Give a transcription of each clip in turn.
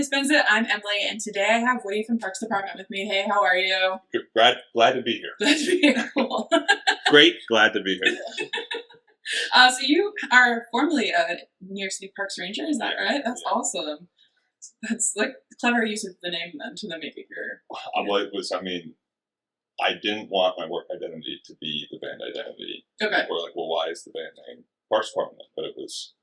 Spencer. I'm Emily, and today I have Woody from Parks Department with me. Hey, how are you? Good. Glad to be here. Glad to be here. Cool. Great. Glad to be here. So you are formerly a New York City Parks Ranger, is that right? That's awesome. That's like clever use of the name then to then make it your. Well, it was. I mean, I didn't want my work identity to be the band identity. Okay. People were like, well, why is the band name Parks Department? But it was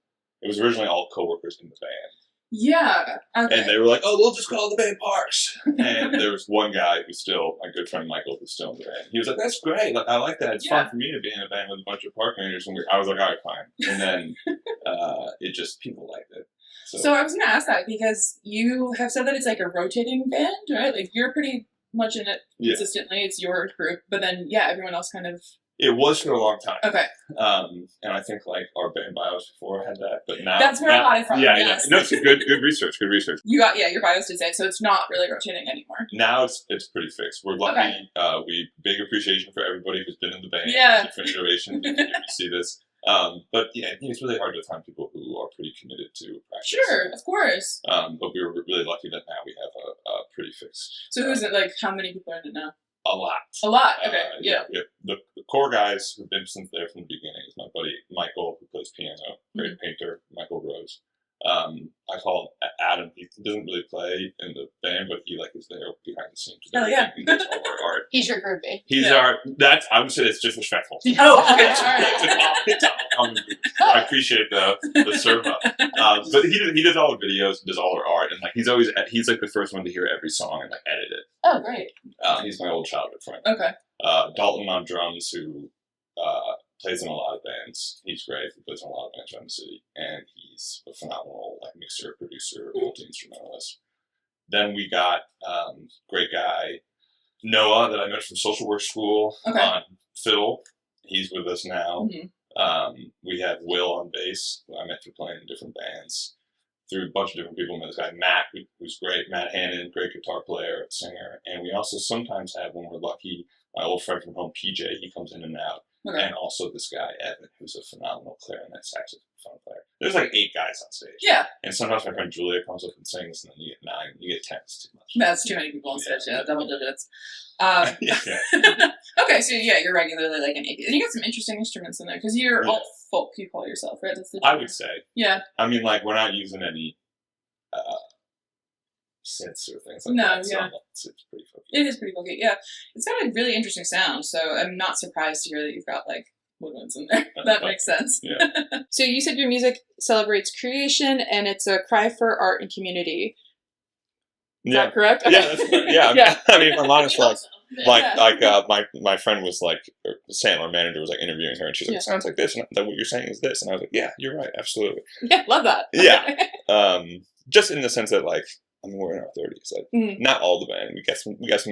originally all coworkers in the band. Yeah. Okay. And they were like, oh, we'll just call the band Parks. And there was one guy who's still, my good friend Michael, who's still in the band. He was like, that's great. Like, I like that. It's fun for me to be in a band with a bunch of park rangers. And I was like, all right, fine. And then it just, people liked it. So I was going to ask that because you have said that it's like a rotating band, right? Like you're pretty much in it consistently. It's your group. But then, everyone else kind of... It was for a long time. Okay. And I think like our band bios before had that, but now that's where I got it from. Yeah, yes. No, it's good research. Good research. You got your bios did say so. It's not really rotating anymore. Now it's pretty fixed. We're lucky. Okay. We big appreciation for everybody who's been in the band. Yeah. For duration. If you see this. But I think it's really hard to find people who are pretty committed to practice. Sure, of course. But we were really lucky that now we have a pretty fixed. So who's it? Like, how many people are in it now? A lot. A lot. Okay. Yeah. The core guys who've been since there from the beginning is my buddy Michael, who plays piano, great painter, Michael Rose. I call him Adam. He doesn't really play in the band, but he is there behind the scenes. Oh yeah. He does all our art. He's your groupie. He's our. That's. I would say it's disrespectful. Oh, okay. All right. I appreciate the serve up. But he does all the videos, does all our art, and he's like the first one to hear every song and edit it. Oh, great. He's my old childhood friend. Okay. Dalton on drums, who plays in a lot of bands. He's great. He plays in a lot of bands around the city, and he's a phenomenal mixer, producer, multi-instrumentalist. Then we got great guy Noah that I met from social work school. Okay. Phil, he's with us now. Mm-hmm. We have Will on bass, who I met through playing in different bands. Through a bunch of different people. We met this guy Matt, who's great. Matt Hannon, great guitar player, singer, and we also sometimes have, when we're lucky, my old friend from home, PJ. He comes in and out. Okay. And also this guy, Evan, who's a phenomenal clarinet saxophone player. There's 8 guys on stage. Yeah. And sometimes my friend Julia comes up and sings, and then you get 9. You get 10. It's too much. That's too many people on stage, double digits. Okay, so you're regularly an AP. And you got some interesting instruments in there, because you're alt folk, you call yourself, right? That's the I would say. Yeah. I mean, we're not using any synths or things like that. So it's pretty folky. It is pretty folky, yeah. It's got a really interesting sound, so I'm not surprised to hear that you've got woodwinds in there. That makes sense. Yeah. So you said your music celebrates creation and it's a cry for art and community. Is that correct? Okay. Yeah, that's correct. Yeah. I mean, if I'm honest, my friend was Sandler manager was interviewing her, and she's like, it sounds like this, and what you're saying is this, and I was like, yeah, you're right, absolutely. Yeah, love that. Yeah. Just in the sense that we're in our 30s. Not all the band.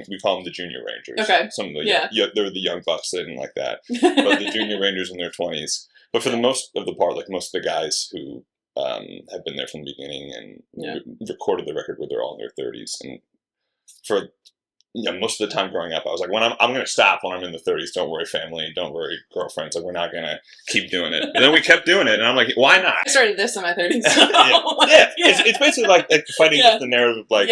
We call them the junior rangers. Okay. Some of the they're the young bucks. They didn't like that, but the junior rangers in their 20s. But for the most of the part, most of the guys who have been there from the beginning and recorded the record where they're all in their 30s. And for most of the time growing up, I was like, when I'm going to stop when I'm in the 30s. Don't worry, family. Don't worry, girlfriends. We're not going to keep doing it. And then we kept doing it, and I'm like, why not? I started this in my 30s. It's basically like fighting against the narrative of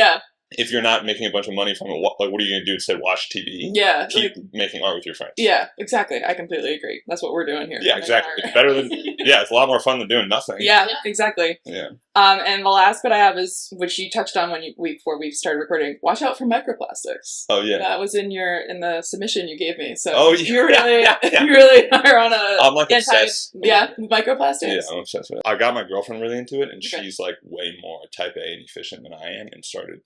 if you're not making a bunch of money from it, what are you going to do instead? Watch TV? Yeah. Keep making art with your friends. Yeah, exactly. I completely agree. That's what we're doing here. Yeah, exactly. It's better than, it's a lot more fun than doing nothing. Yeah, exactly. Yeah. And the last bit I have is, which you touched on before we started recording, watch out for microplastics. Oh, yeah. That was in the submission you gave me. So you really are on a... I'm obsessed. Yeah, microplastics. Yeah, I'm obsessed with it. I got my girlfriend really into it, and she's way more type A and efficient than I am, and started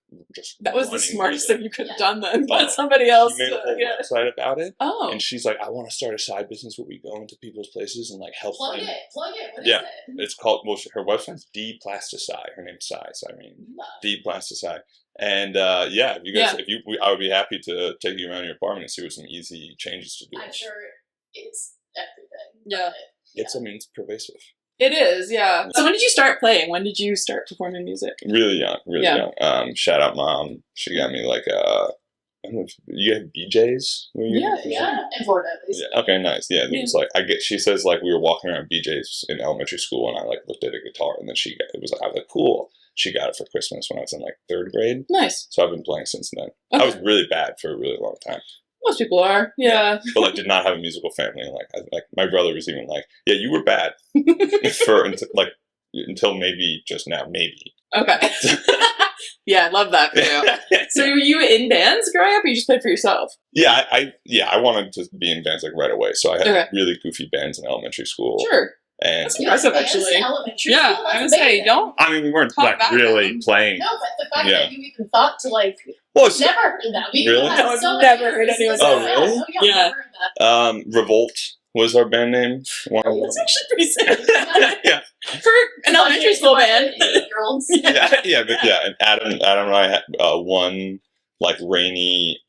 that was the smartest thing you could have done then. But somebody else. She made a whole website about it. Oh. And she's like, I want to start a side business where we go into people's places and help Plug them. it. What is it? It's called, her website's D-Plasticide. Her name's D-Plasticide. And if you guys, I would be happy to take you around your apartment and see what some easy changes to do. I'm sure it's everything. Yeah. It's pervasive. It is, yeah. So when did you start playing? When did you start performing music? Really young, young. Shout out mom. She got me I don't know if you have BJ's? Yeah. In Florida, at least. Yeah. Okay, nice. Yeah, it was she says we were walking around BJ's in elementary school, and I looked at a guitar, and then I was like, cool. she got it for Christmas when I was in like 3rd grade. Nice. So I've been playing since then. Okay. I was really bad for a really long time. Most people are. Yeah. But like did not have a musical family. And like my brother was even like, yeah, you were bad until maybe just now, maybe. Okay. Yeah, I love that for you. So were you in bands growing up, or you just played for yourself? Yeah, I wanted to be in bands like right away. So I had Okay. really goofy bands in elementary school. Sure. And That's impressive, Bands in actually. elementary Yeah, school, I that's would say amazing. don't. I mean, we weren't Talk like back really then. playing. No, but the fact Yeah. that you even thought to like, Well, it's, never heard that. We Really? had No, I've so never many heard reasons. anyone say that. Yeah, really? no, yeah, Yeah. I've never heard that. Revolt was our band name. One of them. That's actually pretty sad. Yeah. For an elementary school band. 8-year-olds. And Adam and I had one like rainy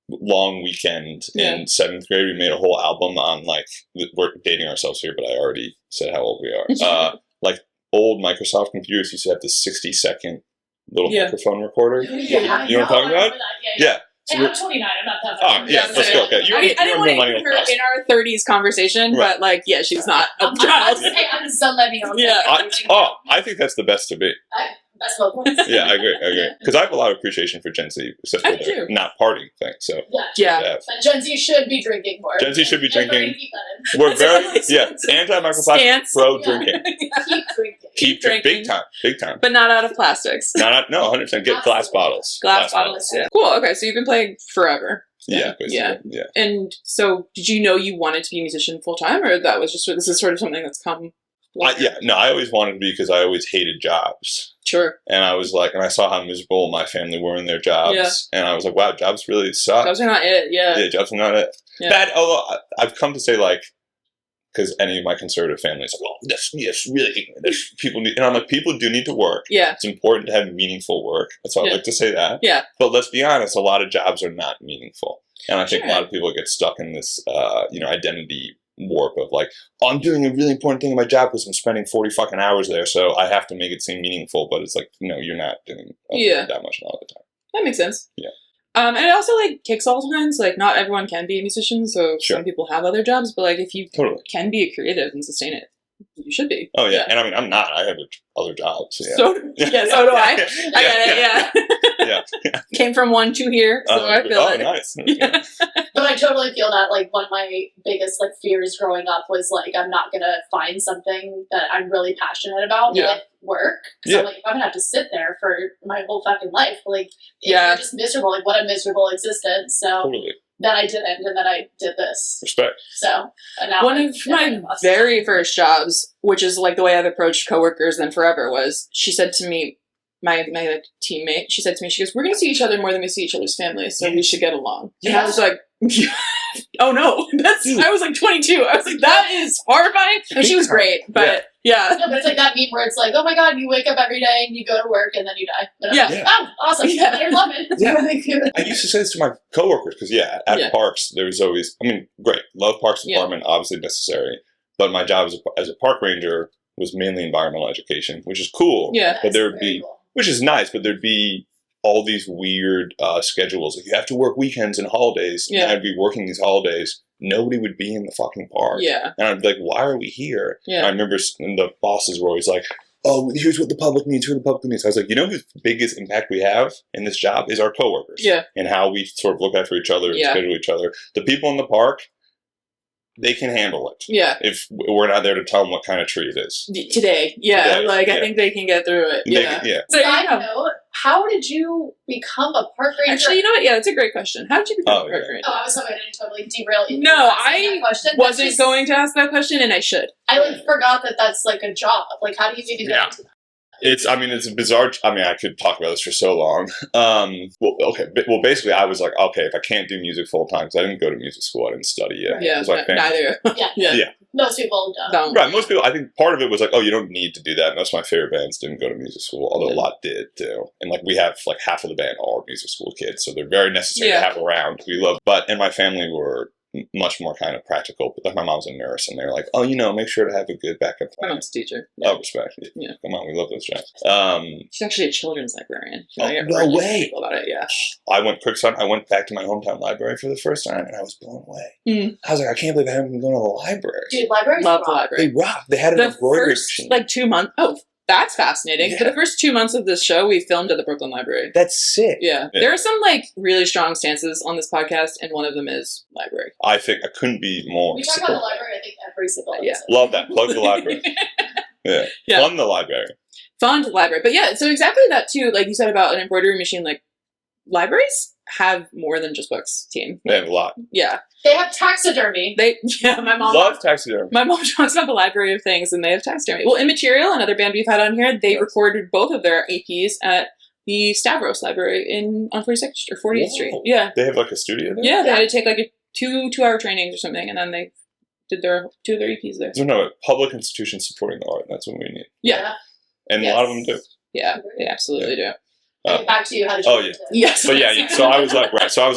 long weekend in 7th grade. We made a whole album on like we're dating ourselves here, but I already said how old we are. Like old Microsoft computers used to have this 60-second little microphone recorder. Yeah, You know what I'm talking about? Yeah. So Hey, I'm 29. I'm not that Oh, old. yeah, let's go. Okay. I didn't want to include her in our 30s conversation, Right. but like, yeah, she's not a I'm child. hey, I'm so letting you know. Yeah. I think that's the best to be. That's what points. Yeah, I agree. Because I have a lot of appreciation for Gen Z, except I for do their too. not partying thing. So Yeah. But Gen Z should be drinking more. Gen Z should be And drinking. keep that in. We're very anti-microplastic, Stance. pro Yeah. drinking. Keep drinking. Keep drinking. big time. But not out of plastics. No, 100%. Get glass Absolutely. bottles. Glass bottles. Yeah. Cool. Okay, so you've been playing forever. Yeah, basically. Yeah. And so, did you know you wanted to be a musician full time, or that was just this is sort of something that's come? I always wanted to be because I always hated jobs. Sure. And I was like, and I saw how miserable my family were in their jobs, and I was like, wow, jobs really suck. Jobs are not it. Yeah. Yeah, jobs are not it. Yeah. Bad. Although I've come to say like, because any of my conservative families are like, oh, yes, really, people need, and I'm like, people do need to work. Yeah. It's important to have meaningful work. That's why I like to say that. Yeah. But let's be honest, a lot of jobs are not meaningful, and I think Sure. a lot of people get stuck in this, identity warp of like, oh, I'm doing a really important thing in my job because I'm spending 40 fucking hours there, so I have to make it seem meaningful. But it's like, no, you're not doing that much a lot of the time. That makes sense. Yeah. And it also like kicks all times. Like not everyone can be a musician, so Sure. some people have other jobs. But like if you Totally. can be a creative and sustain it, you should be. Oh yeah, and I mean, I'm not. I have other jobs. Yeah. So so do I. I get it. Yeah. Came from 1 to here, so I feel it. Nice. Yeah. But I totally feel that, like, one of my biggest, like, fears growing up was, like, I'm not gonna find something that I'm really passionate about with work. So, like, I'm gonna have to sit there for my whole fucking life. Like, if you're just miserable, like, what a miserable existence. So Totally. then I didn't, and then I did this. Respect. So, and now One of my very first jobs, which is like the way I've approached coworkers then forever, was she said to me, my teammate, she said to me, she goes, we're going to see each other more than we see each other's families, so we should get along. And I was like, oh no, I was like 22. I was like, that is horrifying. And she was great, but yeah. No, but it's like that meme where it's like, oh my god, you wake up every day and you go to work and then you die. But I'm like, oh, awesome. Yeah. I love it. Yeah. I used to say this to my coworkers because at parks there was always, I mean, great, love parks department, obviously necessary, but my job as a park ranger was mainly environmental education, which is cool. Yeah. But there would be, which is nice, but there'd be all these weird schedules. Like you have to work weekends and holidays. Yeah. And I'd be working these holidays. Nobody would be in the fucking park. Yeah. And I'd be like, why are we here? Yeah. And I remember the bosses were always like, oh, here's what the public needs. Here's what the public needs. I was like, you know whose biggest impact we have in this job is our coworkers. Yeah. And how we sort of look out for each other and schedule each other. The people in the park, they can handle it. Yeah. If we're not there to tell them what kind of tree it is. Today. I think they can get through it. Yeah. So, Side note, how did you become a park ranger? Actually, you know what? Yeah, that's a great question. How did you become a park ranger? Oh, I was hoping to totally derail you. No, I wasn't going to to. ask that question, and I should. I forgot that that's like a job. Like, how do you even get into that? It's a bizarre, I could talk about this for so long. Well, basically I was like, okay, if I can't do music full time, because I didn't go to music school, I didn't study it. Yeah, neither. Yeah. Most people don't. Right, most people, I think part of it was like, oh, you don't need to do that. Most of my favorite bands didn't go to music school, although a lot did too. And like we have like half of the band are music school kids, so they're very necessary to have around. And my family were much more kind of practical. But like my mom's a nurse, and they're like, oh, make sure to have a good backup plan. My mom's a teacher. Oh, respect. Yeah. Come on, we love those jobs. She's actually a children's librarian. No way. About it, yeah. I went back to my hometown library for the first time, and I was blown away. I was like, I can't believe I haven't been going to the library. Dude, libraries love the rock. library. They rock. They had an embroidery machine. Like 2 months. Oh, That's fascinating. Yeah. For the first 2 months of this show, we filmed at the Brooklyn Library. That's sick. Yeah. There are some, like, really strong stances on this podcast, and one of them is library. I think I couldn't be more. We talk about the library, I think, every single episode. Yeah. Love that. Plug the library. Yeah. Fund the library. Fund library. But yeah, so exactly that too, like you said about an embroidery machine, like libraries have more than just books, team. They have a lot. Yeah. They have taxidermy. My mom Love taxidermy. My mom talks about the library of things, and they have taxidermy. Well, Immaterial, another band we've had on here, they recorded both of their APs at the Stavros Library on 46th or 40th Street. Yeah. They have like a studio there? Yeah, they had to take like a two-hour trainings or something, and then they did two of their EPs there. No, public institutions supporting the art. That's what we need. Yeah. And a lot of them do. Yeah, they absolutely do. Back to you. How did you Yes. But yeah, so I was like,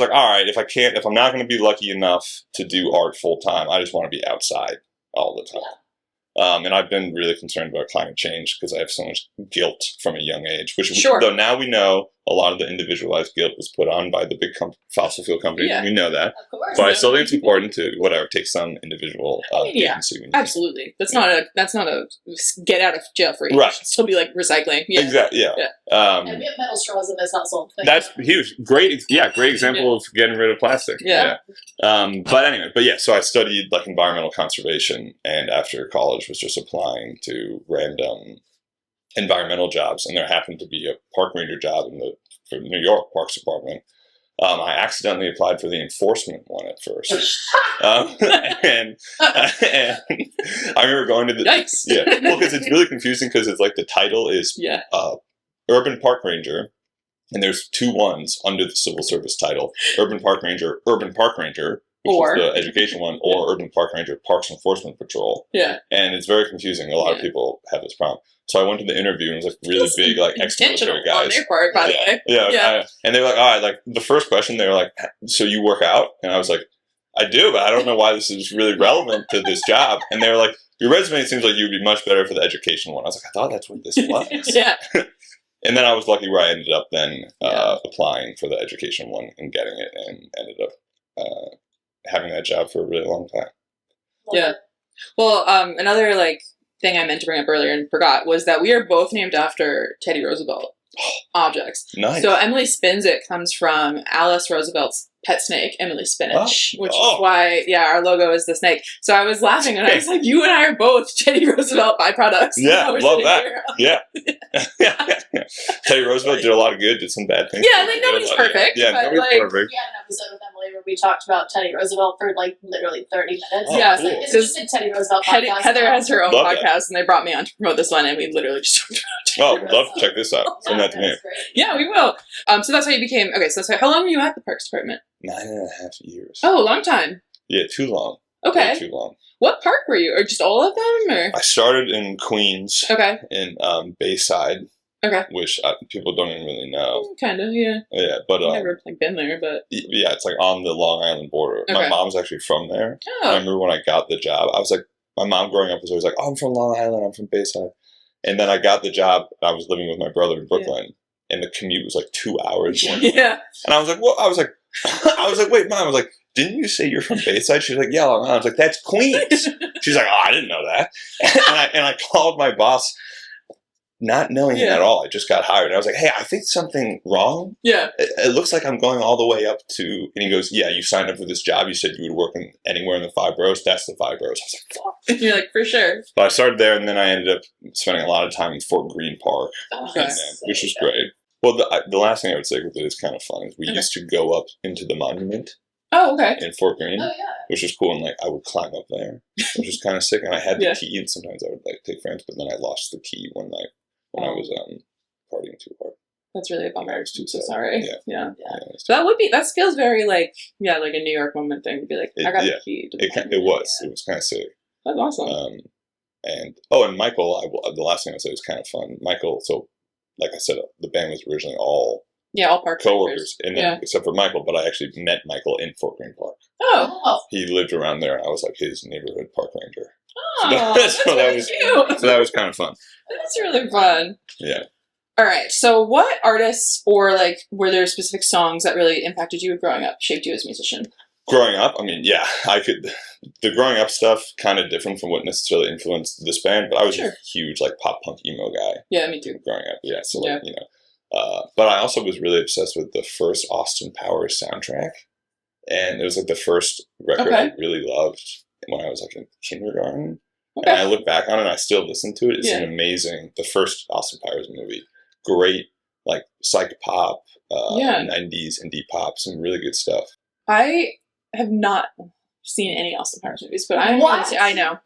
all right, if I'm not going to be lucky enough to do art full time, I just want to be outside all the time. And I've been really concerned about climate change because I have so much guilt from a young age, though now we know a lot of the individualized guilt was put on by the big fossil fuel companies. Yeah. We know that. Of course. But I still think it's important to, take some individual agency. Absolutely. That's not a get out of jail free. Right. It should still be like recycling. Yeah. Exactly, yeah. And we have metal straws in this household. That's huge. Great example of getting rid of plastic. Yeah. So I studied like environmental conservation, and after college was just applying to random environmental jobs, and there happened to be a park ranger job for New York Parks Department. I accidentally applied for the enforcement one at first, and I remember going to the Yikes. because it's really confusing because it's like the title is urban park ranger, and there's 2 ones under the civil service title: urban park ranger, which is the education one, or urban park ranger, Parks Enforcement Patrol. Yeah, and it's very confusing. A lot of people have this problem. So I went to the interview, and it was like really big, like ex-military guys. On their part, by the way. Yeah. And they were like, all right, like the first question, they were like, so you work out? And I was like, I do, but I don't know why this is really relevant to this job. And they were like, your resume seems like you'd be much better for the education one. I was like, I thought that's what this was. Yeah. And then I was lucky where I ended up then applying for the education one and getting it, and ended up having that job for a really long time. Yeah. Well, another thing I meant to bring up earlier and forgot was that we are both named after Teddy Roosevelt objects. Nice. So Emily Spinzit comes from Alice Roosevelt's pet snake, Emily Spinach, which is why, our logo is the snake. So I was laughing and I was like, you and I are both Teddy Roosevelt byproducts. Yeah, love that. Yeah. Teddy Roosevelt did a lot of good, did some bad things. Yeah, nobody's perfect. Yeah, nobody's perfect. We had an episode with Emily where we talked about Teddy Roosevelt for literally 30 minutes. Yeah, cool. It's just a Teddy Roosevelt podcast. Heather has her own love podcast, that. and they brought me on to promote this one, and we literally just talked about Teddy love to check this out. Send that to me. Yeah, we will. So that's how you became. Okay, so how long were you at the Parks Department? 9.5 years. Oh, a long time. Yeah, too long. Okay. Way too long. What park were you? Or just all of them? Or? I started in Queens. Okay. In Bayside. Okay. Which people don't even really know. Kind of, yeah. Yeah, but I've never been there, but yeah, it's like on the Long Island border. Okay. My mom's actually from there. Oh. I remember when I got the job, I was like, my mom growing up was always like, "Oh, I'm from Long Island. I'm from Bayside." And then I got the job. I was living with my brother in Brooklyn, and the commute was like 2 hours. Yeah. And I was like, "What?" I was like, "Wait, Mom." I was like, "Didn't you say you're from Bayside?" She's like, "Yeah, Long Island." I was like, "That's Queens." She's like, "Oh, I didn't know that." And I called my boss, not knowing it at all. I just got hired. And I was like, "Hey, I think something wrong. Yeah. It looks like I'm going all the way up to," and he goes, "Yeah, you signed up for this job. You said you would work anywhere in the 5 boroughs. That's the 5 boroughs." I was like, "Fuck." You're like, for sure. But I started there, and then I ended up spending a lot of time in Fort Greene Park, which was great. Well, the last thing I would say with it is kind of fun is we used to go up into the monument. Oh, okay. In Fort Greene. Oh, yeah. Which was cool, and I would climb up there, which was kind of sick. And I had the Yeah. key, and sometimes I would take friends, but then I lost the key one night when I was partying too hard. That's really a bummer. I was too So sad. sorry. Yeah. Yeah. Yeah, So that feels very like a New York moment thing to be like, I got the key. To the it was kind of sick. That's awesome. And Michael, the last thing I said was kind of fun. Michael, so like I said, the band was originally all park co-workers, and then, except for Michael, but I actually met Michael in Fort Greene Park. Oh. He lived around there, and I was like his neighborhood park ranger. Oh, that's really cute. So that was kind of fun. That's really fun. Yeah. All right. So what artists or were there specific songs that really impacted you growing up, shaped you as a musician? Growing up, I mean, yeah, the growing up stuff kind of different from what necessarily influenced this band, but I was a huge like pop punk emo guy. Yeah, me too. Growing up, yeah. So like, but I also was really obsessed with the first Austin Powers soundtrack, and it was like the first record I really loved when I was like in kindergarten. And I look back on it and I still listen to it. It's an amazing, the first Austin Powers movie. Great, like psych pop, 90s indie pop, some really good stuff. I have not seen any Austin Powers movies, but I know.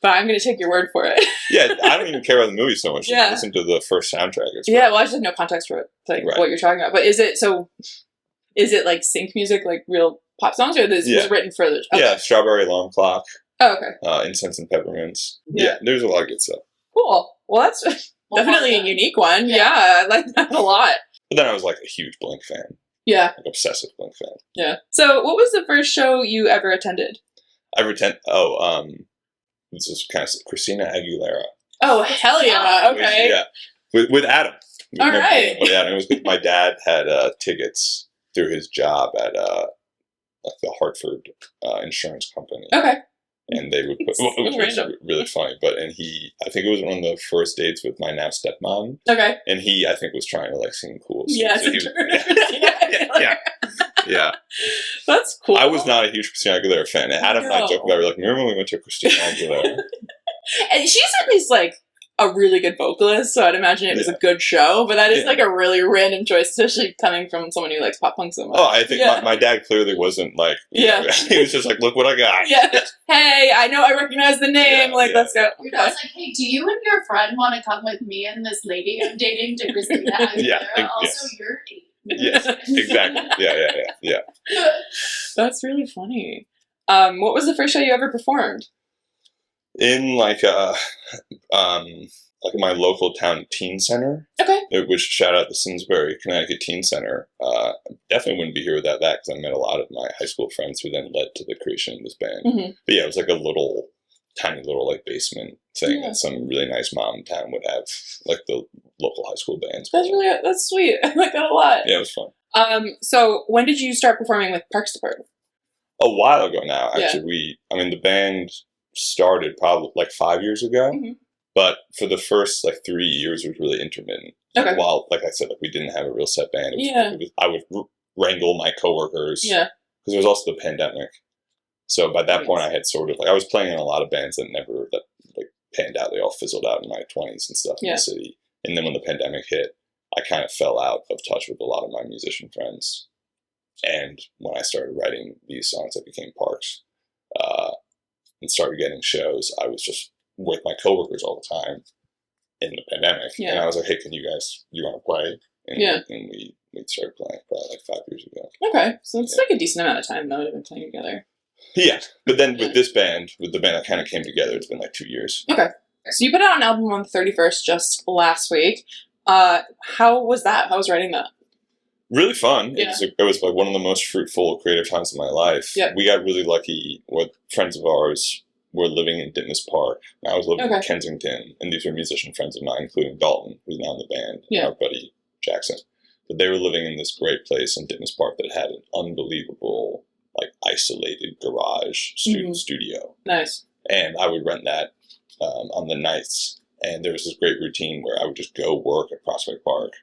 But I'm going to take your word for it. Yeah, I don't even care about the movie so much. Just listen to the first soundtrack. Well, I just have no context for it, what you're talking about. But is it like sync music, like real pop songs, or was it written for the... Okay. Yeah, Strawberry Alarm Clock. Oh, okay. Incense and Peppermints. Yeah, there's a lot of good stuff. Cool. Well, that's definitely a unique one. Yeah, I like that a lot. But then I was like a huge Blink fan. Yeah. Like obsessive Blink fan. Yeah. So what was the first show you ever attended? This is kind of Christina Aguilera. Oh, hell yeah. Okay. With Adam. All right. It was my dad had tickets through his job at like the Hartford insurance company. Okay. And they would put, it was really funny, I think it was one of the first dates with my now stepmom. Okay. And he, I think, was trying to like seem cool. So, yeah, so yeah. That's cool. I was not a huge Christina Aguilera fan. Adam and I joked about it, like, remember when we went to Christina Aguilera? And she's at least like a really good vocalist, so I'd imagine it was a good show, but that is like a really random choice, especially coming from someone who likes pop punk so much. Oh, I think my dad clearly wasn't like, he was just like, look what I got. Yeah. Hey, I know, I recognize the name, let's go. Your dad's like, hey, do you and your friend want to come with me and this lady I'm dating to Christina Aguilera? Also, you're 8. Yes, exactly. Yeah. That's really funny. What was the first show you ever performed? In like my local town teen center. Okay. Which shout out the Simsbury, Connecticut Teen Center. Definitely wouldn't be here without that because I met a lot of my high school friends who then led to the creation of this band. Mm-hmm. But yeah, it was like a tiny little like basement thing that some really nice mom in town would have, like the local high school bands. That's sweet. I like that a lot. Yeah, it was fun. So when did you start performing with Parks Department? A while ago now, actually. The band started probably like 5 years ago, but for the first like 3 years it was really intermittent. Okay. While, like I said, like we didn't have a real set band. I would wrangle my coworkers. Yeah. Because there was also the pandemic. So by that point I had sort of like, I was playing in a lot of bands that panned out. They all fizzled out in my 20s and stuff in the city. And then when the pandemic hit, I kind of fell out of touch with a lot of my musician friends. And when I started writing these songs that became Parks, and started getting shows, I was just with my coworkers all the time in the pandemic. Yeah. And I was like, hey, you want to play? And we started playing probably like 5 years ago. Okay. So it's like a decent amount of time that we've been playing together. Yeah. But then with this band, with the band that kind of came together, it's been like 2 years. Okay. So you put out an album on the 31st just last week. How was that? How was writing that? Really fun. Yeah. It was like one of the most fruitful creative times of my life. Yep. We got really lucky with friends of ours were living in Ditmas Park. I was living in Kensington, and these were musician friends of mine, including Dalton, who's now in the band, and our buddy Jackson. But they were living in this great place in Ditmas Park that had an unbelievable, like, isolated garage studio. Nice. And I would rent that on the nights, and there was this great routine where I would just go work at Prospect Park,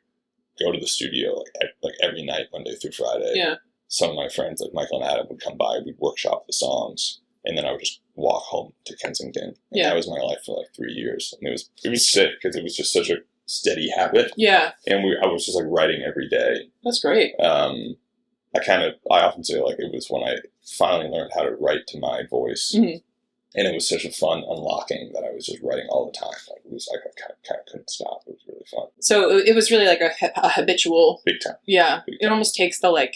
go to the studio like every night, Monday through Friday. Yeah. Some of my friends, like Michael and Adam, would come by. We'd workshop the songs, and then I would just walk home to Kensington. And that was my life for like 3 years. And it was sick because it was just such a steady habit. Yeah. And I was just like writing every day. That's great. I often say like it was when I finally learned how to write to my voice. Mm-hmm. And it was such a fun unlocking that I was just writing all the time. Like it was like I kind of couldn't stop. It was really fun. So it was really like a habitual. Big time. Yeah. Big time. It almost takes the like.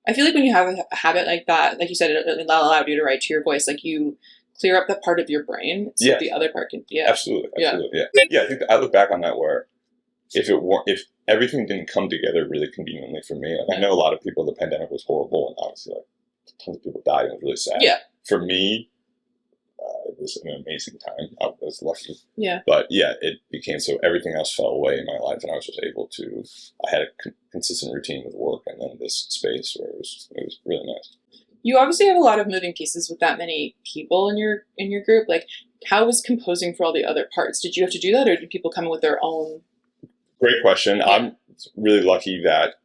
I feel like when you have a habit like that, like you said, it allowed you to write to your voice. Like you clear up that part of your brain, so the other part can. Yeah. Absolutely. Yeah. I think I look back on that where if everything didn't come together really conveniently for me, like I know a lot of people, the pandemic was horrible, and obviously like tons of people died, and it was really sad. Yeah. For me. It was an amazing time. I was lucky. Yeah. But yeah, it became so everything else fell away in my life, and I was just able to. I had a consistent routine with work, and then this space where it was really nice. You obviously have a lot of moving pieces with that many people in your group. Like, how was composing for all the other parts? Did you have to do that, or did people come in with their own? Great question. I'm really lucky that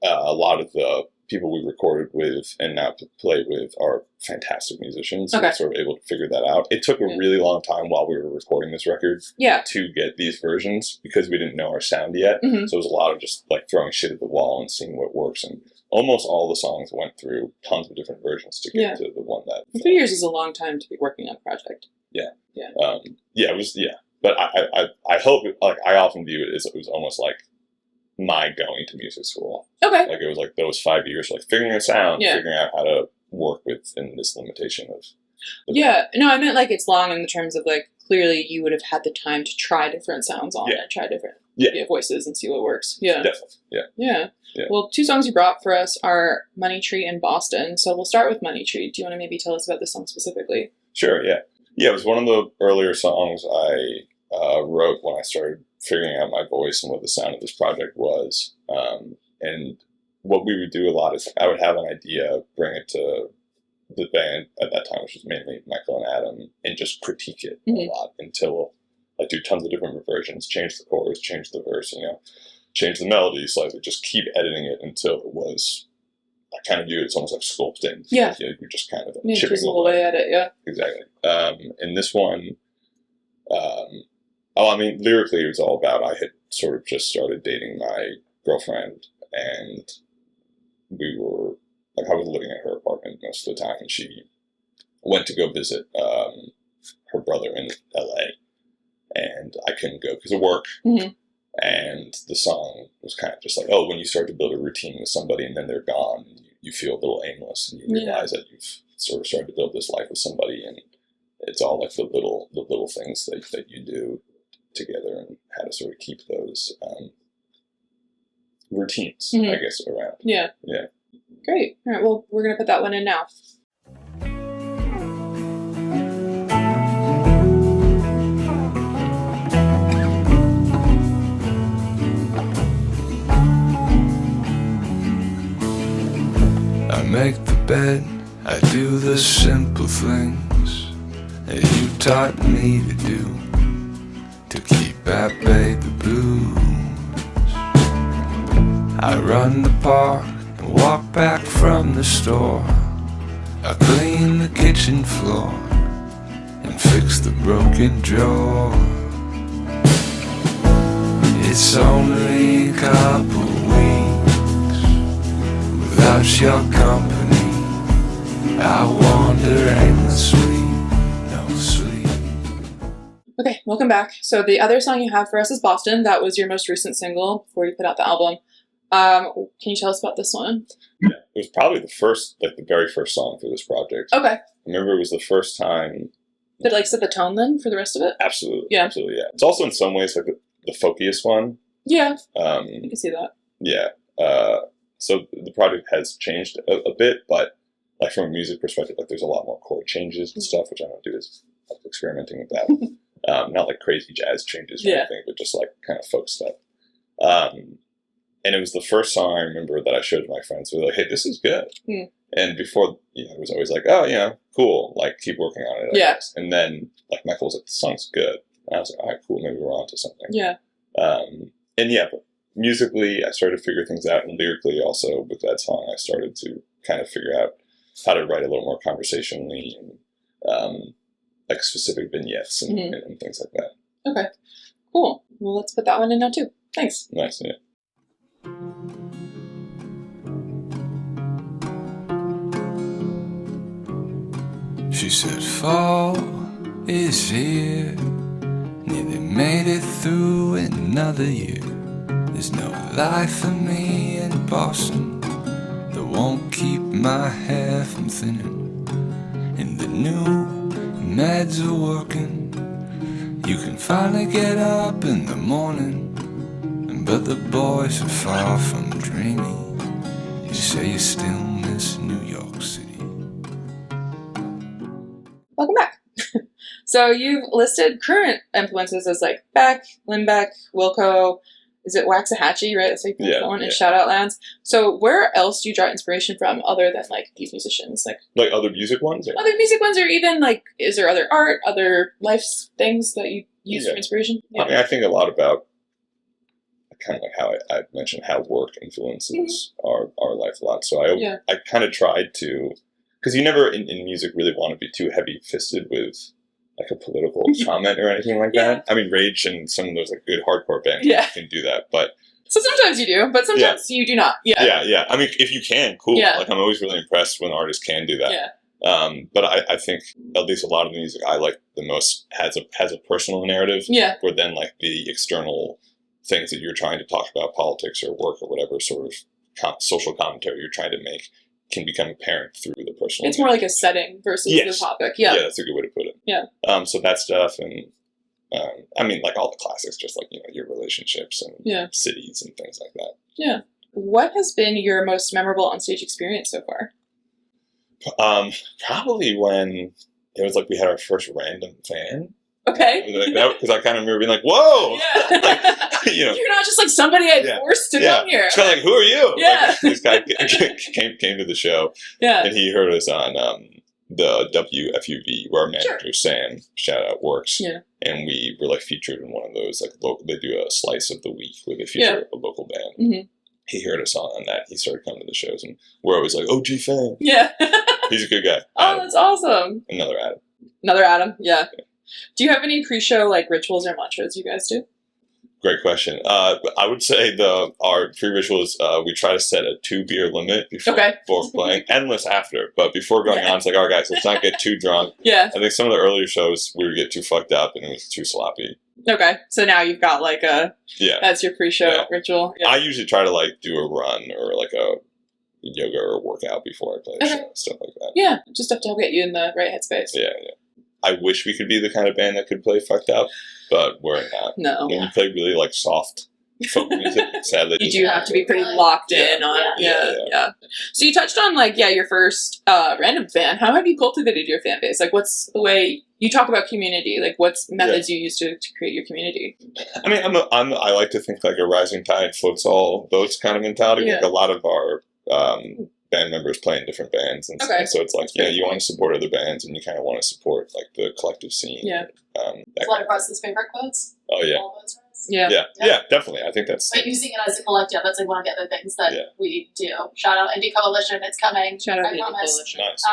a lot of the people we recorded with and now play with are fantastic musicians. Okay. We're sort of able to figure that out. It took a really long time while we were recording this record to get these versions because we didn't know our sound yet. Mm-hmm. So it was a lot of just like throwing shit at the wall and seeing what works. And almost all the songs went through tons of different versions to get to the one that... 3 years is a long time to be working on a project. Yeah. Yeah. It was, But I hope, like, I often view it as it was almost like my going to music school. Okay. Like, it was like those 5 years, like, figuring a sound, Yeah. figuring out how to work within this limitation of... Yeah. No, I meant, like, it's long in the terms of, like, clearly you would have had the time to try different sounds on it, try different voices and see what works. Yeah. Definitely. Yeah. Well, 2 songs you brought for us are Money Tree and Boston. So we'll start with Money Tree. Do you want to maybe tell us about this song specifically? Sure, yeah. Yeah, it was one of the earlier songs I wrote when I started figuring out my voice and what the sound of this project was. And what we would do a lot is I would have an idea, bring it to the band at that time, which was mainly Michael and Adam, and just critique it a lot until I do tons of different versions, change the chorus, change the verse, change the melody slightly, just keep editing it until it was, I kind of view it as almost like sculpting. Yeah. Like, you're just kind of chipping chipping away at it, yeah. Exactly. And this one, lyrically it was all about, I had sort of just started dating my girlfriend, and we were, like, I was living in her apartment most of the time, and she went to go visit her brother in LA, and I couldn't go because of work. Mm-hmm. And the song was kind of just like, when you start to build a routine with somebody and then they're gone, you feel a little aimless, and you realize that you've sort of started to build this life with somebody, and it's all like the little things that you do together, and how to sort of keep those routines, I guess, around. Yeah. Yeah. Great. All right. Well, we're gonna put that one in now. I make the bed, I do the simple things that you taught me to do, to keep at bay the blues. I run the park and walk back from the store. I clean the kitchen floor and fix the broken drawer. It's only a couple weeks without your company. I wander aimlessly, no sleep. Okay, welcome back. So the other song you have for us is Boston. That was your most recent single before you put out the album. Can you tell us about this one? Yeah, it was probably the very first song for this project. Okay. I remember it was the first time. Did it set the tone then for the rest of it? Absolutely. Yeah. Absolutely, yeah. It's also in some ways like the folkiest one. Yeah. You can see that. Yeah. So the project has changed a bit, but like from a music perspective, like there's a lot more chord changes and stuff, which I don't do is experimenting with that. Not like crazy jazz changes or anything, but just like kind of folk stuff. And it was the first song I remember that I showed to my friends. We were like, hey, this is good. Mm. And before, it was always like, cool. Like, keep working on it. I guess. And then, like, Michael was like, the song's good. And I was like, all right, cool. Maybe we're on to something. Yeah. But musically, I started to figure things out. And lyrically, also, with that song, I started to kind of figure out how to write a little more conversationally and, like, specific vignettes and things like that. Okay. Cool. Well, let's put that one in now, too. Thanks. Nice, yeah. She said fall is here, nearly made it through another year. There's no life for me in Boston that won't keep my hair from thinning. And the new meds are working, you can finally get up in the morning. But the boys are far from dreamy. You say you still miss New York City. welcome back. So you've listed current influences as like Beck, Limbeck, Wilco. Is it Waxahachie, right? That's how you pronounce that one. And Shout Out Lands. So where else do you draw inspiration from other than like these musicians? Like other music ones? Or? Other music ones, or even like, is there other art, other life things that you use for inspiration? Yeah. I mean, I think a lot about kind of like how I mentioned how work influences our life a lot. So I kind of tried to, because you never in music really want to be too heavy-fisted with like a political comment or anything like that. I mean, Rage and some of those like good hardcore bands can do that, but so sometimes you do, but sometimes you do not. Yeah. I mean, if you can, cool. Like I'm always really impressed when artists can do that. But I think at least a lot of the music I like the most has a personal narrative. Where then like the external things that you're trying to talk about, politics or work or whatever sort of social commentary you're trying to make, can become apparent through the personal. It's more like a setting versus the topic. Yeah, that's a good way to put it. So that stuff, and I mean, like all the classics, just like your relationships and cities and things like that. Yeah. What has been your most memorable onstage experience so far? Probably when it was like we had our first random fan. Okay. Because I kind of remember being like, "Whoa!" Yeah. Like, you're not just like somebody I forced to come here. It's kind of like, "Who are you?" Yeah. Like, this guy came to the show. Yeah. And he heard us on the WFUV, where our manager Sam, shout out, works. Yeah. And we were like featured in one of those like they do a slice of the week where they feature a local band. Mm-hmm. He heard us on that. He started coming to the shows, and we're always like, "OG fan." Yeah. He's a good guy. Oh, that's awesome. Another Adam. Another Adam. Yeah. Do you have any pre-show like rituals or mantras you guys do? Great question. I would say our pre-rituals, we try to set a 2-beer limit before playing, endless after. But before going on, it's like, all right, guys, let's not get too drunk. Yeah. I think some of the earlier shows, we would get too fucked up and it was too sloppy. Okay. So now you've got like that's your pre-show ritual. Yeah. I usually try to like do a run or like a yoga or workout before I play a show, stuff like that. Yeah. Just stuff to help get you in the right headspace. Yeah. I wish we could be the kind of band that could play fucked up, but we're not. No. When you play really like soft folk music, sadly, you do have to be pretty locked in on. Yeah. So you touched on like your first random fan. How have you cultivated your fan base? Like, what's the way you talk about community? Like, what's methods you use to create your community? I mean, I like to think like a rising tide floats all boats kind of mentality. Like a lot of our band members play in different bands, and so it's like you want to support other bands, and you kind of want to support like the collective scene. Yeah. It's one of Russ's favorite quotes. Oh yeah. Yeah, definitely. I think that's. But using it as a collective, that's like one of the other things that we do. Shout out Indie Coalition, it's coming. Shout out Indie Coalition. Nice.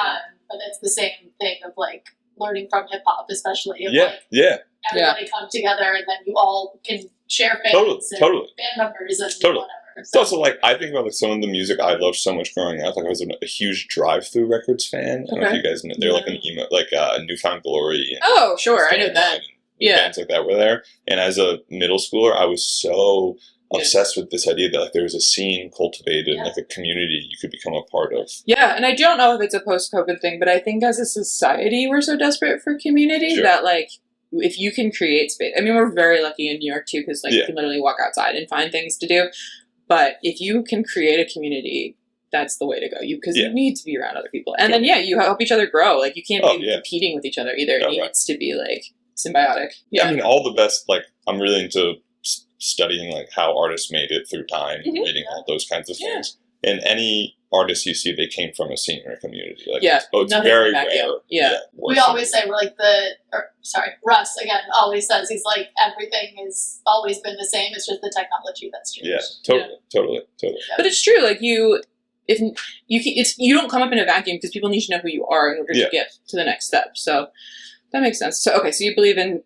But it's the same thing of like learning from hip hop, especially. Of, everybody come together, and then you all can share fans and band members and whatever. It's also like I think about like some of the music I loved so much growing up. Like I was a huge Drive-Thru Records fan. I don't know if you guys know. They're like an emo, like Newfound Glory. Oh, sure, I know that. Bands like that were there. And as a middle schooler, I was so obsessed with this idea that like there was a scene cultivated, like a community you could become a part of. Yeah, and I don't know if it's a post-COVID thing, but I think as a society we're so desperate for community that like if you can create space. I mean, we're very lucky in New York too because like you can literally walk outside and find things to do. But if you can create a community, that's the way to go. Because you need to be around other people, and then you help each other grow. Like you can't be competing with each other either. It needs to be like symbiotic. Yeah, I mean, all the best. Like I'm really into studying like how artists made it through time, reading all those kinds of things. And any artist you see, they came from a scene or a community. Like, it's very rare. Yeah. We always say we're like Russ again always says he's like everything has always been the same. It's just the technology that's changed. Yeah, totally. But it's true. Like you don't come up in a vacuum because people need to know who you are in order to get to the next step. So that makes sense. So so you believe in.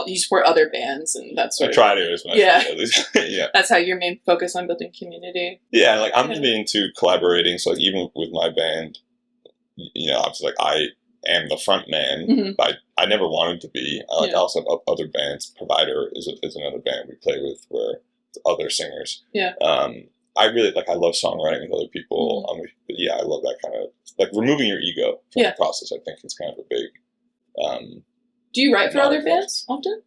You support other bands, and that's what I try to as much. At least. That's how your main focus on building community. Yeah, like I'm really into collaborating. So like even with my band, obviously like I am the front man, but I never wanted to be. I also have other bands. Provider is another band we play with where it's other singers. Yeah. I really I love songwriting with other people. I love that kind of like removing your ego from the process. I think it's kind of a big. Do you write for other bands often?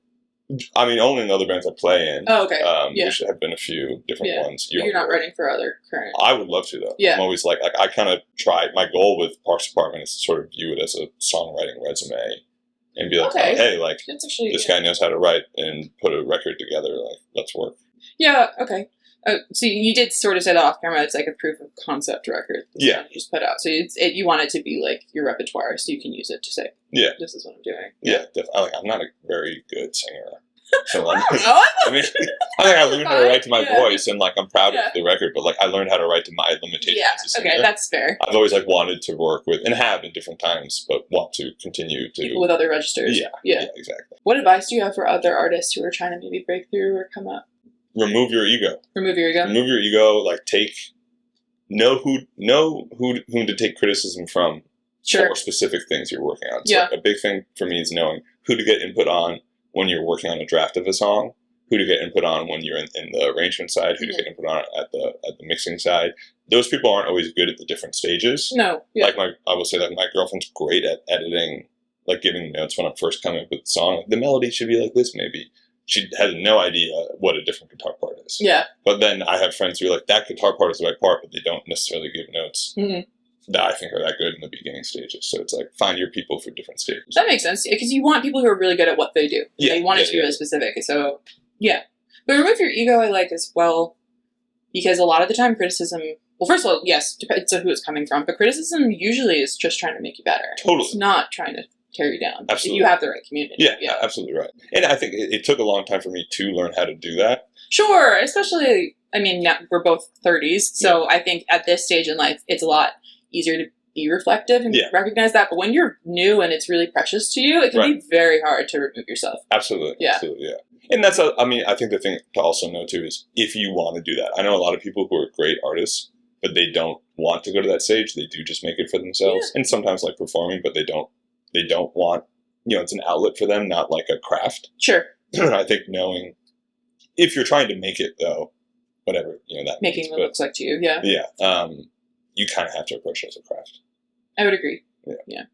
I mean, only in other bands I play in. Oh, okay. Which have been a few different ones. You're not writing for other current. I would love to, though. Yeah. I'm always like I kind of try. My goal with Parks Department is to sort of view it as a songwriting resume and be like, okay. oh, hey, like actually, this guy knows how to write and put a record together. Like, let's work. Yeah. Okay. So you did sort of say that off camera. It's like a proof of concept record. Yeah. You just put out. So you want it to be like your repertoire, so you can use it to say, yeah, this is what I'm doing. Yeah. I'm not a very good singer. So I mean, I think I learned how to write to my voice, and like I'm proud of the record. But like I learned how to write to my limitations. Yeah. As a singer. Okay, that's fair. I've always like wanted to work with, and have in different times, but want to continue to people with other registers. Yeah, exactly. What advice do you have for other artists who are trying to maybe break through or come up? Remove your ego. Remove your ego. Remove your ego. Like know whom to take criticism from. Sure. For specific things you're working on. So a big thing for me is knowing who to get input on when you're working on a draft of a song, who to get input on when you're in the arrangement side, who to get input on at the mixing side. Those people aren't always good at the different stages. No. Yeah. Like I will say that my girlfriend's great at editing, like giving notes when I'm first coming up with the song. The melody should be like this, maybe. She has no idea what a different guitar part is. Yeah. But then I have friends who are like, that guitar part is the right part, but they don't necessarily give notes that I think are that good in the beginning stages. So it's like, find your people for different stages. That makes sense, because you want people who are really good at what they do. Yeah. They want it to be really specific. So, yeah. But remove your ego, I like as well, because a lot of the time criticism, well, first of all, yes, depends on who it's coming from, but criticism usually is just trying to make you better. Totally. It's not trying to tear you down. Absolutely. If you have the right community. Yeah, absolutely right. And I think it took a long time for me to learn how to do that. Sure, especially, I mean, now we're both 30s, so I think at this stage in life, it's a lot easier to be reflective and recognize that. But when you're new and it's really precious to you, it can be very hard to remove yourself. Absolutely. Yeah. Absolutely, yeah. And that's, I think the thing to also know too is if you want to do that. I know a lot of people who are great artists, but they don't want to go to that stage. They do just make it for themselves. And sometimes like performing, but they don't want, it's an outlet for them, not like a craft. Sure. I think knowing if you're trying to make it though, whatever, that making what it looks like to you. Yeah. Yeah. You kind of have to approach it as a craft. I would agree. Yeah.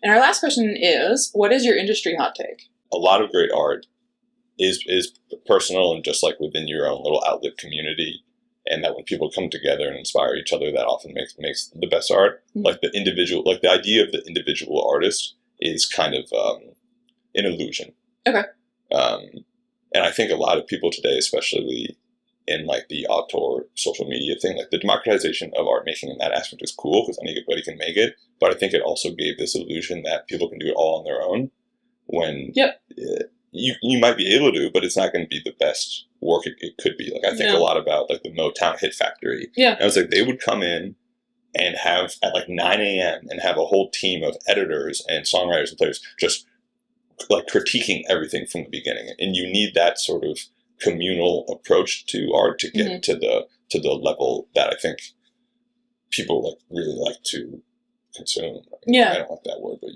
And our last question is, what is your industry hot take? A lot of great art is personal and just like within your own little outlet community, and that when people come together and inspire each other, that often makes the best art. Like the idea of the individual artist is kind of an illusion. Okay. And I think a lot of people today, especially in like the auteur social media thing, like the democratization of art making in that aspect is cool because anybody can make it. But I think it also gave this illusion that people can do it all on their own when you might be able to, but it's not going to be the best work it could be. Like I think a lot about like the Motown Hit Factory. Yeah. And I was like, they would come in and have at like 9 a.m. and have a whole team of editors and songwriters and players just like critiquing everything from the beginning. And you need that sort of communal approach to art to get to the level that I think people like really like to consume. I don't like that word, but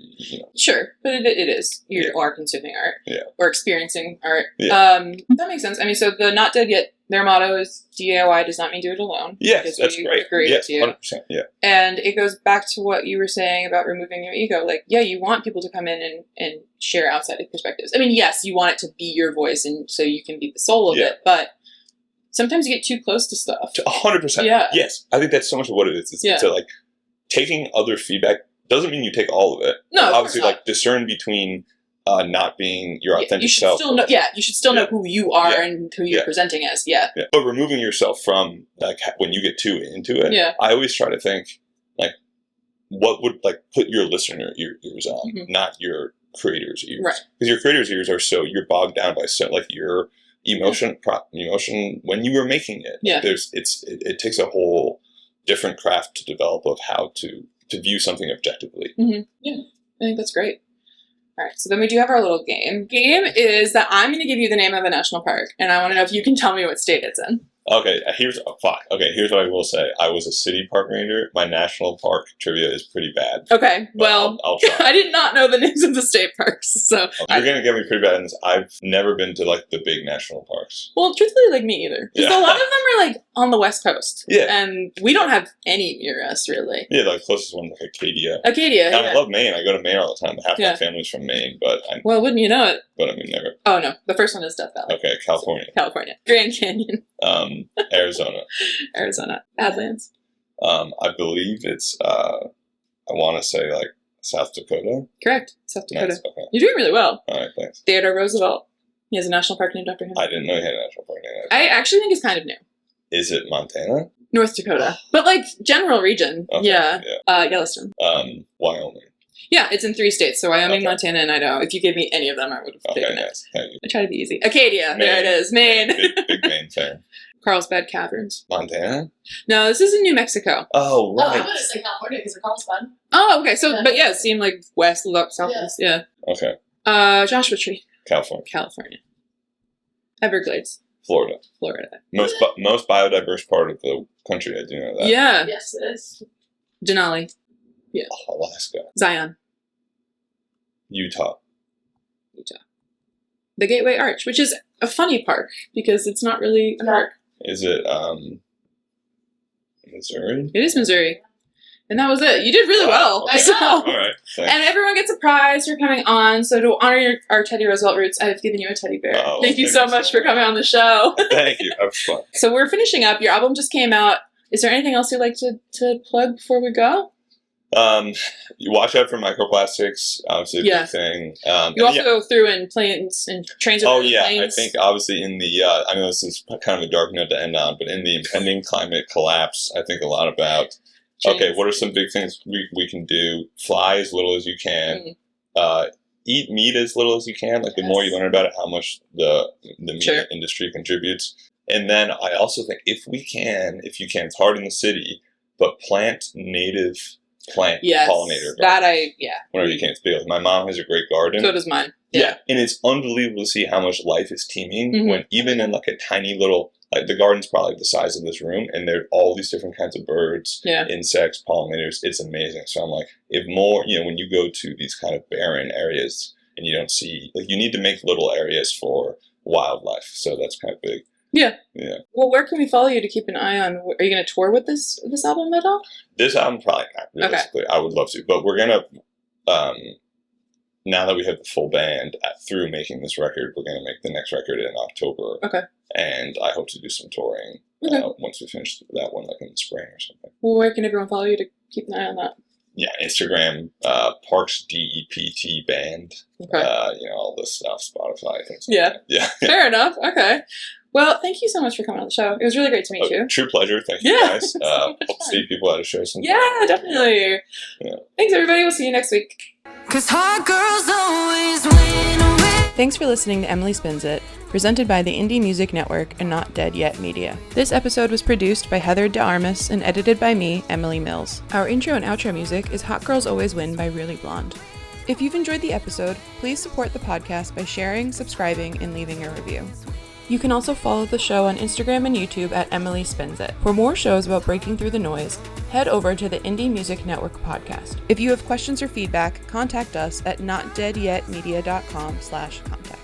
Sure, but it is. You are consuming art. Yeah. Or experiencing art. Yeah. That makes sense. I mean, so the Not Dead Yet, their motto is DIY does not mean do it alone. Yes, that's great. Agree yes, with you. 100%. Yeah. And it goes back to what you were saying about removing your ego. Like, yeah, you want people to come in and share outside perspectives. I mean, yes, you want it to be your voice and so you can be the soul of it, but sometimes you get too close to stuff. 100%. Yeah. Yes. I think that's so much of what it is. It's like taking other feedback doesn't mean you take all of it. No, obviously, like discern between not being your authentic self. You should still know who you are and who you're presenting as. Yeah. But removing yourself from like when you get too into it, I always try to think like what would like put your listener ears on, not your creator's ears. Right. Because your creator's ears are you're bogged down by like your emotion when you were making it. Yeah. It takes a whole different craft to develop of how to view something objectively. Yeah, I think that's great. All right, so then we do have our little game. Game is that I'm going to give you the name of a national park, and I want to know if you can tell me what state it's in. Okay, here's what I will say. I was a city park ranger. My national park trivia is pretty bad. Okay, But well, I'll try. I did not know the names of the state parks, so. You're going to get me pretty bad in this. I've never been to, like, the big national parks. Well, truthfully, like, me either. Because Yeah. a lot of them are, like, on the West Coast. Yeah. And we don't have any near us, really. Yeah, the closest one, like Acadia. Acadia, And yeah. I love Maine. I go to Maine all the time. Half Yeah. my family's from Maine, but I Well, wouldn't you know it? never. Oh, no. The first one is Death Valley. Okay, California. California. Grand Canyon. Arizona. Arizona. Badlands. I believe it's, I want to say, like, South Dakota. Correct. South Dakota. Nice. Okay. You're doing really well. All right, thanks. Theodore Roosevelt. He has a national park named after him. I didn't know you had a national park name. I actually think it's kind of new. Is it Montana? North Dakota. But, like, general region. Okay, Yeah. Yellowstone. Wyoming. Yeah, it's in 3 states. So Wyoming, Okay. Montana, and Idaho. If you gave me any of them, I would have Okay, taken it. nice. Thank you. I try to be easy. Acadia. There it Maine. is. Maine. Big Maine fan. Carlsbad Caverns. Montana? No, this is in New Mexico. Oh, Oh, I right. would have said California because of Carlsbad. Oh, okay. So, Yeah. but yeah, it seemed like west, southwest. Yeah. Okay. Joshua Tree, California. California. Everglades, Florida. Florida. Most biodiverse part of the country. I do know that. Yeah. Yes, it is. Denali, Alaska. Zion, Utah. Utah. The Gateway Arch, which is a funny park because it's not really a Yeah. park. Is it Missouri? It is Missouri. And that was it. You did really well. Okay. So, All right. Thanks. and everyone gets a prize for coming on. So to honor our Teddy Roosevelt roots, I've given you a teddy bear. Oh, Thank you so much for coming on the show. Thank you. That was fun. So we're finishing up. Your album just came out. Is there anything else you'd like to plug before we go? You watch out for microplastics. Obviously, a Yeah. big thing. You also threw in planes and trains. Oh over yeah, I planes. think obviously in the I know this is kind of a dark note to end on, but in the impending climate collapse, I think a lot about okay, what are some big things we can do? Fly as little as you can. Eat meat as little as you can. Like the more you learn about it, how much the meat Sure. industry contributes. And then I also think if you can, it's hard in the city, but plant native plant Yes, pollinator that gardens yeah. whenever you can. It's big. Like my mom has a great garden. So does mine. Yeah, and it's unbelievable to see how much life is teeming Mhm. when even in like a tiny little, like the garden's probably the size of this room, and there are all these different kinds of birds, Yeah. insects, pollinators. It's amazing. So I'm like, if more, when you go to these kind of barren areas and you don't see, like, you need to make little areas for wildlife. So that's kind of big. Yeah. Yeah. Well, where can we follow you to keep an eye on? Are you going to tour with this album at all? This album probably not realistically. I would love to, but we're gonna. Now that we have the full band through making this record, we're gonna make the next record in October. Okay. And I hope to do some touring Okay. once we finish that one, like in the spring or something. Well, where can everyone follow you to keep an eye on that? Yeah, Instagram, Parks DEPT Band. Okay. All this stuff, Spotify, things. Yeah. Like that. Yeah. Fair enough. Okay. Well, thank you so much for coming on the show. It was really great to meet you. True pleasure. Thank you Yeah, guys. it's so Hope much to fun. see people at a show sometime. Yeah, definitely. Yeah. Thanks, everybody. We'll see you next week. 'Cause hot girls always win away. Thanks for listening to Emily Spins It, presented by the Indie Music Network and Not Dead Yet Media. This episode was produced by Heather de Armas and edited by me, Emily Mills. Our intro and outro music is Hot Girls Always Win by Really Blonde. If you've enjoyed the episode, please support the podcast by sharing, subscribing, and leaving a review. You can also follow the show on Instagram and YouTube at Emily Spins It. For more shows about breaking through the noise, head over to the Indie Music Network podcast. If you have questions or feedback, contact us at notdeadyetmedia.com/contact.